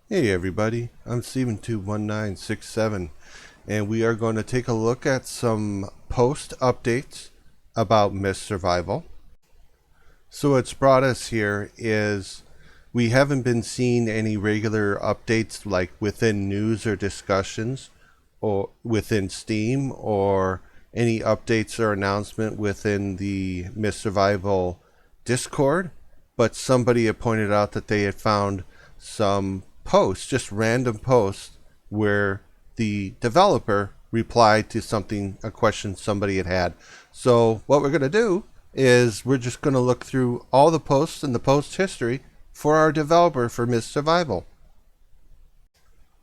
Hey everybody, I'm Steven21967 and we are going to take a look at some post updates about Myth Survival. So what's brought us here is we haven't been seeing any regular updates like within news or discussions or within Steam or any updates or announcement within the Myth Survival Discord, but somebody had pointed out that they had found some posts, just random posts, where the developer replied to something, a question somebody had had. So what we're going to do is we're just going to look through all the posts in the post history for our developer for Myth Survival.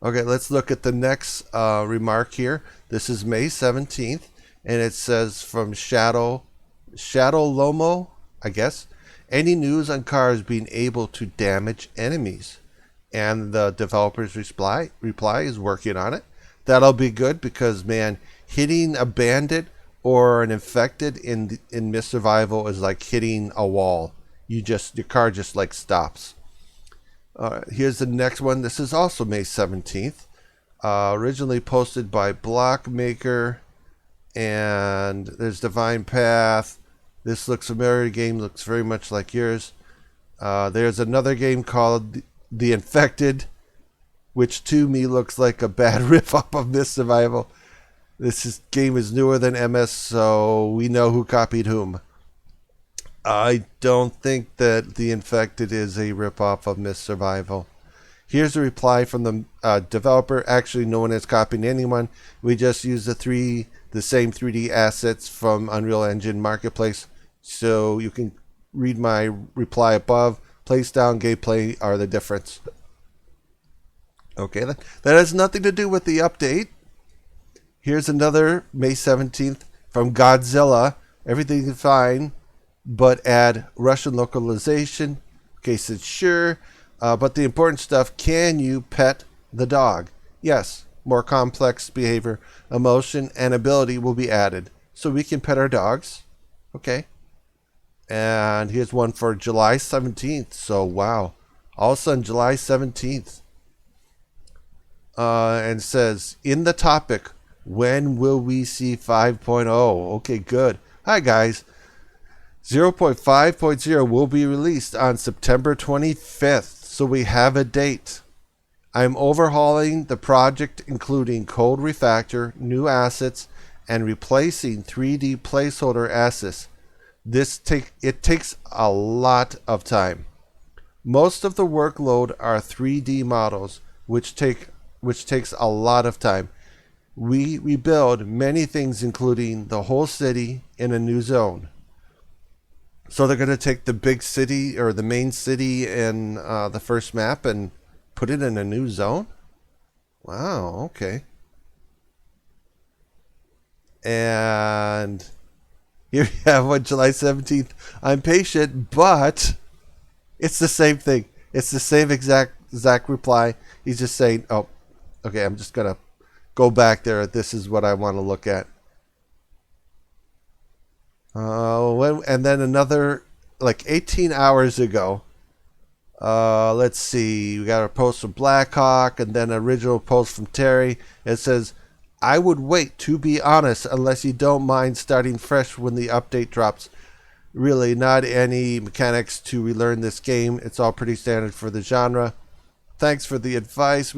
Okay, let's look at the next remark here. This is May 17th, and it says from Shadow Lomo, I guess, any news on cars being able to damage enemies. And the developer's reply is working on it. That'll be good because, man, hitting a bandit or an infected in Myth Survival is like hitting a wall. Your car just like stops. Here's the next one. This is also May 17th. Originally posted by Blockmaker, and there's Divine Path. This looks familiar. The game looks very much like yours. There's another game called The Infected, which to me looks like a bad riff-off of Myth Survival. Game is newer than MS, so we know who copied whom. I don't think that The Infected is a rip-off of Myth Survival. Here's a reply from the developer. Actually, no one is copying anyone. We just use the same 3D assets from Unreal Engine Marketplace. So you can read my reply above. Place down, gameplay are the difference. Okay, that has nothing to do with the update. Here's another May 17th from Godzilla. Everything is fine, but add Russian localization. Okay, said sure. But the important stuff, can you pet the dog? Yes, more complex behavior, emotion, and ability will be added. So we can pet our dogs. Okay. And here's one for July 17th. So, wow. All of a sudden, July 17th. And it says, in the topic, when will we see 5.0? Okay, good. Hi, guys. 0.5.0 will be released on September 25th. So we have a date. I'm overhauling the project, including code refactor, new assets, and replacing 3D placeholder assets. It takes a lot of time. Most of the workload are 3D models, which takes a lot of time. We rebuild many things, including the whole city in a new zone. So they're going to take the big city or the main city in the first map and put it in a new zone? Wow, okay. And here you have one, July 17th. I'm patient, but it's the same thing. It's the same exact reply. He's just saying, oh, okay, I'm just going to go back there. This is what I want to look at. And then another, like 18 hours ago, let's see, we got a post from Blackhawk and then an original post from Terry. It says, I would wait, to be honest, unless you don't mind starting fresh when the update drops. Really, not any mechanics to relearn this game. It's all pretty standard for the genre. Thanks for the advice.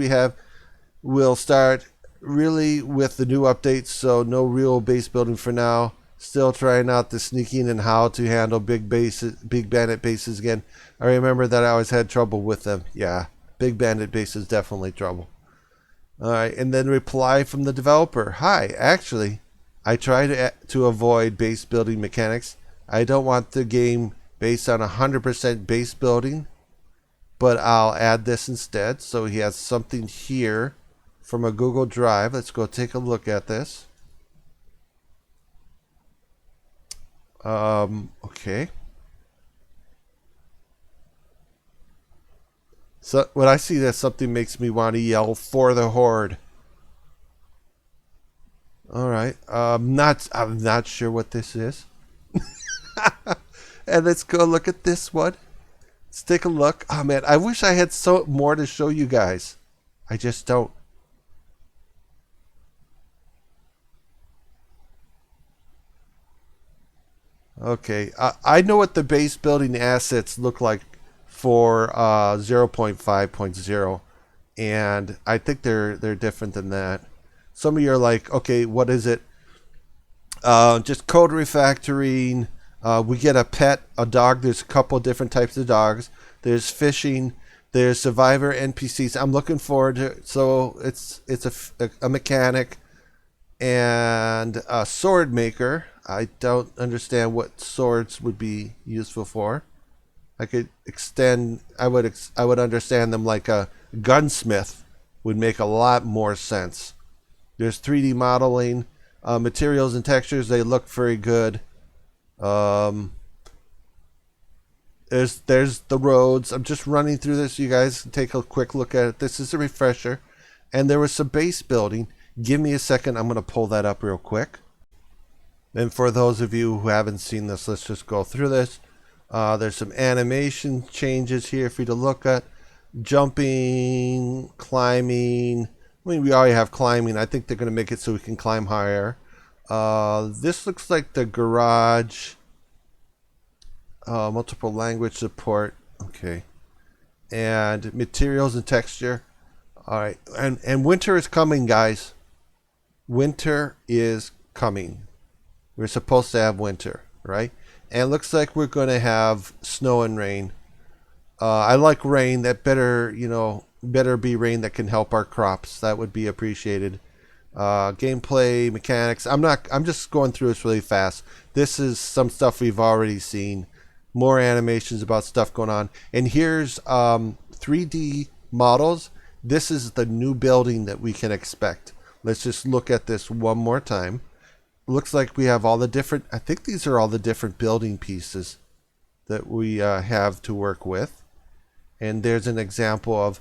We'll start really with the new updates, so no real base building for now. Still trying out the sneaking and how to handle big bandit bases again. I remember that I always had trouble with them. Yeah, big bandit base is definitely trouble. Alright, and then reply from the developer. Hi, actually, I try to avoid base building mechanics. I don't want the game based on 100% base building, but I'll add this instead. So he has something here from a Google Drive. Let's go take a look at this. Okay. So when I see that, something makes me want to yell for the horde. All right. I'm not sure what this is. And let's go look at this one. Let's take a look. Oh man, I wish I had so more to show you guys. I just don't. Okay, I know what the base building assets look like for 0.5.0, and I think they're different than that. Some of you are like, okay, what is it? Just code refactoring. We get a pet, a dog. There's a couple different types of dogs. There's fishing. There's survivor NPCs. I'm looking forward to. So it's a mechanic and a sword maker. I don't understand what swords would be useful for. I could extend. I would understand them like a gunsmith would make a lot more sense. There's 3D modeling, materials and textures. They look very good. There's the roads. I'm just running through this. You guys can take a quick look at it. This is a refresher, and there was some base building. Give me a second. I'm going to pull that up real quick. And for those of you who haven't seen this, let's just go through this. There's some animation changes here for you to look at. Jumping, climbing. I mean, we already have climbing. I think they're going to make it so we can climb higher. This looks like the garage. Multiple language support. Okay. And materials and texture. All right. And winter is coming, guys. Winter is coming. We're supposed to have winter, right? And it looks like we're going to have snow and rain. I like rain. That better be rain that can help our crops. That would be appreciated. Gameplay, mechanics. I'm just going through this really fast. This is some stuff we've already seen. More animations about stuff going on. And here's 3D models. This is the new building that we can expect. Let's just look at this one more time. Looks like we have all the different, I think these are all the different building pieces that we have to work with. And there's an example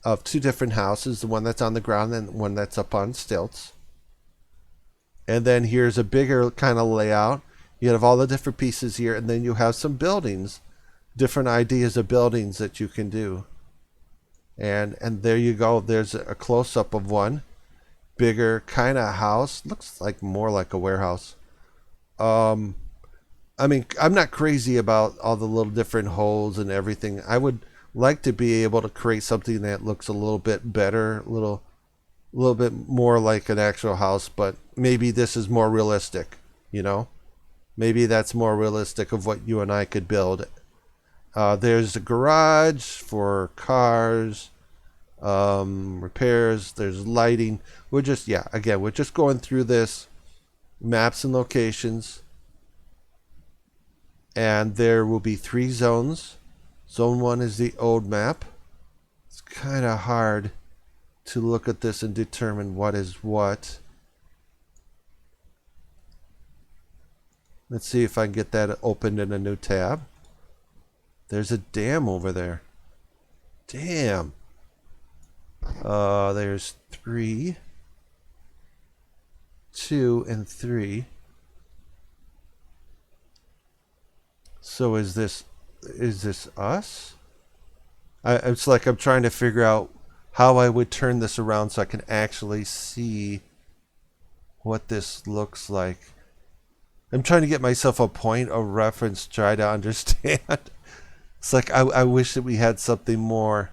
of two different houses, the one that's on the ground and one that's up on stilts. And then here's a bigger kind of layout. You have all the different pieces here, and then you have some buildings, different ideas of buildings that you can do. And there you go. There's a close-up of one. Bigger kind of house. Looks like more like a warehouse. I mean, I'm not crazy about all the little different holes and everything. I would like to be able to create something that looks a little bit better, a little bit more like an actual house, but maybe this is more realistic, you know? Maybe that's more realistic of what you and I could build. There's a garage for cars, repairs, there's lighting. We're just going through this, maps and locations, and there will be 3 zones. Zone 1 is the old map. It's kind of hard to look at this and determine what is what. Let's see if I can get that opened in a new tab. There's a dam over there. Damn. There's 3, 2, and 3. So is this us? It's like I'm trying to figure out how I would turn this around so I can actually see what this looks like. I'm trying to get myself a point of reference, try to understand. It's like I wish that we had something more.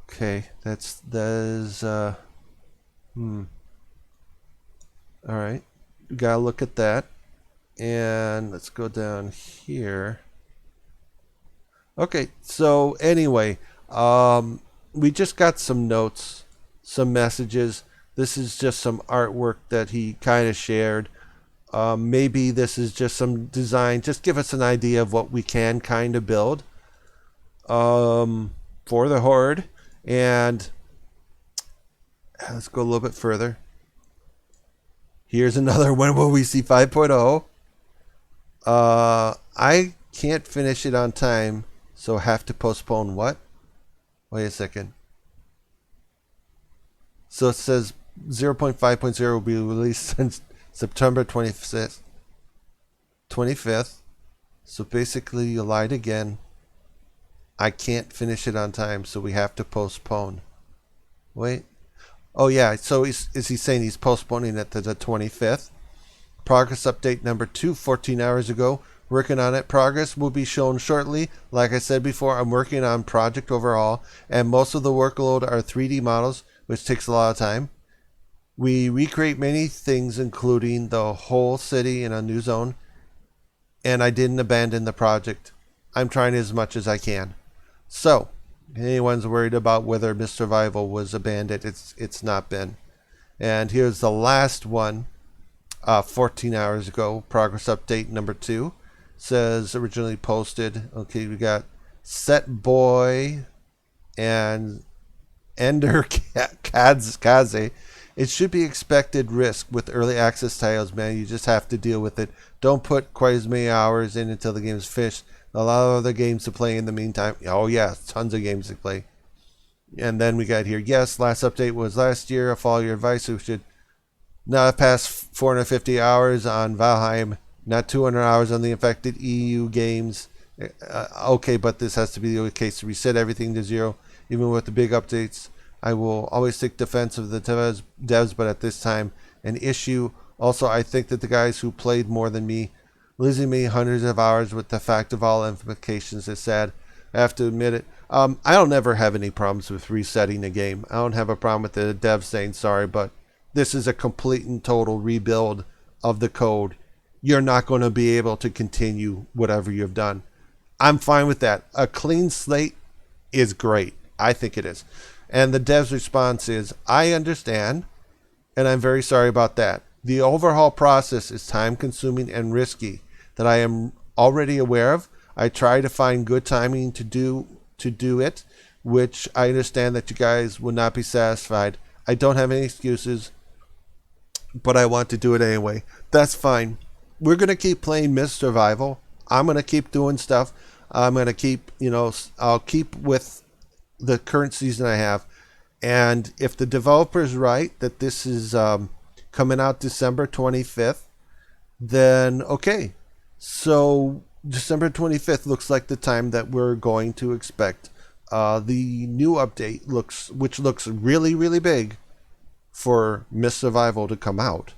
Okay, that is alright. We gotta look at that. And let's go down here. Okay, so anyway, we just got some notes, some messages. This is just some artwork that he kind of shared. Maybe this is just some design. Just give us an idea of what we can kind of build for the Horde. And let's go a little bit further. Here's another one where we see 5.0. I can't finish it on time, so have to postpone what? Wait a second. So it says 0.5.0 will be released on September 25th. So basically you lied again. I can't finish it on time, so we have to postpone. Wait. Oh, yeah. So is he saying he's postponing it to the 25th? Progress update number 2, 14 hours ago. Working on it. Progress will be shown shortly. Like I said before, I'm working on project overhaul, and most of the workload are 3D models, which takes a lot of time. We recreate many things, including the whole city in a new zone, and I didn't abandon the project. I'm trying as much as I can. So, anyone's worried about whether Miss Survival was abandoned, it's not been. And here's the last one, 14 hours ago. Progress update number 2 says originally posted. Okay, we got Set Boy and Ender Kaze. It should be expected risk with early access titles, man. You just have to deal with it. Don't put quite as many hours in until the game is finished. A lot of other games to play in the meantime. Oh yeah, tons of games to play. And then we got here, yes, last update was last year. I follow your advice. We should not have passed 450 hours on Valheim, not 200 hours on the infected EU games. Okay, but this has to be the case to reset everything to 0, even with the big updates. I will always take defense of the devs, but at this time, an issue. Also, I think that the guys who played more than me, losing me hundreds of hours with the fact of all implications is sad. I have to admit it. I don't ever have any problems with resetting a game. I don't have a problem with the devs saying sorry, but this is a complete and total rebuild of the code. You're not going to be able to continue whatever you've done. I'm fine with that. A clean slate is great. I think it is. And the dev's response is, I understand, and I'm very sorry about that. The overhaul process is time-consuming and risky that I am already aware of. I try to find good timing to do it, which I understand that you guys will not be satisfied. I don't have any excuses, but I want to do it anyway. That's fine. We're going to keep playing Myth Survival. I'm going to keep doing stuff. I'm going to keep, I'll keep with the current season I have. And if the developer's right that this is coming out December 25th, then okay. So December 25th looks like the time that we're going to expect the new update, which looks really, really big for Myth Survival to come out.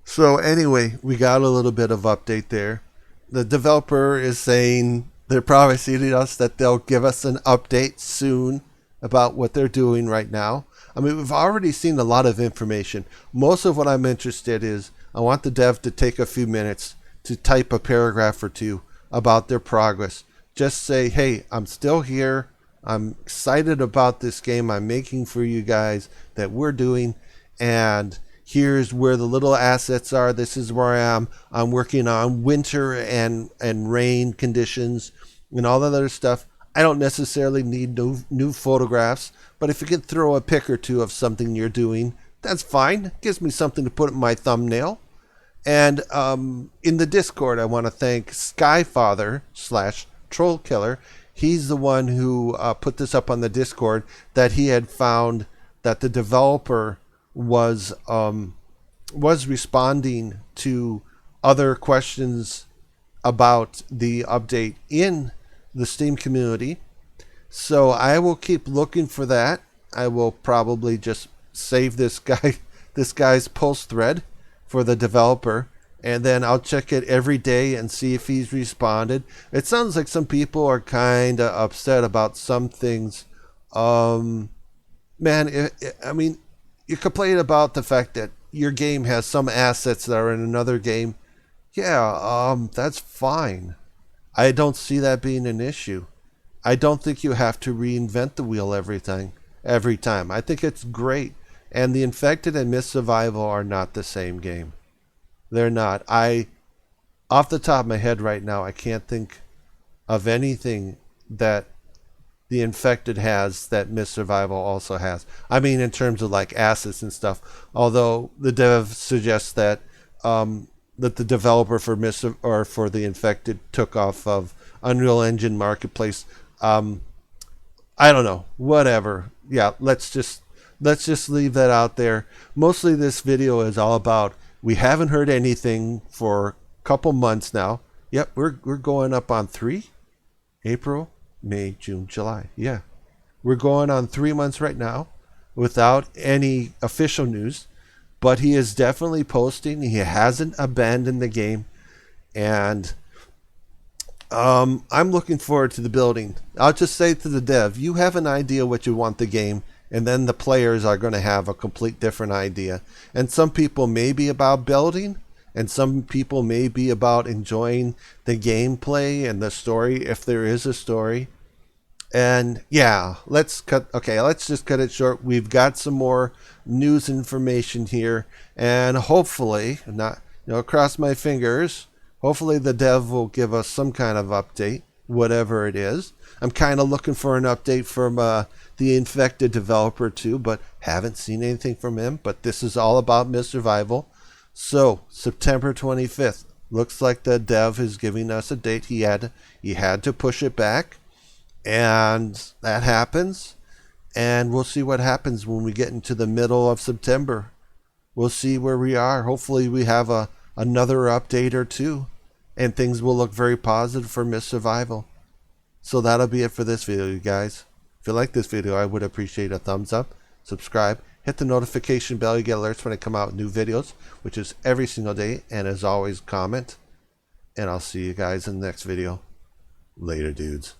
So anyway, we got a little bit of update there. The developer is saying they're promising us that they'll give us an update soon about what they're doing right now. I mean, we've already seen a lot of information. Most of what I'm interested is I want the dev to take a few minutes to type a paragraph or two about their progress. Just say, hey, I'm still here. I'm excited about this game I'm making for you guys that we're doing. And here's where the little assets are. This is where I am. I'm working on winter and rain conditions and all that other stuff. I don't necessarily need new photographs, but if you could throw a pic or two of something you're doing, that's fine. It gives me something to put in my thumbnail. And in the Discord, I want to thank Skyfather/Trollkiller. He's the one who put this up on the Discord, that he had found that the developer was responding to other questions about the update in the Steam community. So I will keep looking for that. I will probably just save this guy's post thread for the developer, and then I'll check it every day and see if he's responded. It sounds like some people are kind of upset about some things. Man, I mean, you complain about the fact that your game has some assets that are in another game. Yeah, that's fine. I don't see that being an issue. I don't think you have to reinvent the wheel every time. I think it's great. And the Infected and Myth Survival are not the same game. They're not. Off the top of my head right now, I can't think of anything that the Infected has that Myth Survival also has. I mean, in terms of like assets and stuff. Although the dev suggests that that the developer for for the Infected took off of Unreal Engine Marketplace. I don't know. Whatever. Yeah, let's just leave that out there. Mostly this video is all about, we haven't heard anything for a couple months now. Yep, we're going up on 3 April. May, June, July. Yeah. We're going on 3 months right now without any official news, but he is definitely posting. He hasn't abandoned the game, and I'm looking forward to the building. I'll just say to the dev, you have an idea what you want the game, and then the players are going to have a complete different idea. And some people may be about building, and some people may be about enjoying the gameplay and the story, if there is a story. And yeah, let's just cut it short. We've got some more news information here, and hopefully, not, cross my fingers, hopefully the dev will give us some kind of update, whatever it is. I'm kind of looking for an update from the infected developer too, but haven't seen anything from him. But this is all about Myth Survival. So September 25th, looks like the dev is giving us a date. He had to push it back. And that happens, and we'll see what happens when we get into the middle of September. We'll see where we are. Hopefully we have another update or two, and things will look very positive for Myth Survival. So that'll be it for this video, you guys. If you like this video, I would appreciate a thumbs up, subscribe, hit the notification bell. You get alerts when I come out with new videos, which is every single day, and as always, comment. And I'll see you guys in the next video. Later, dudes.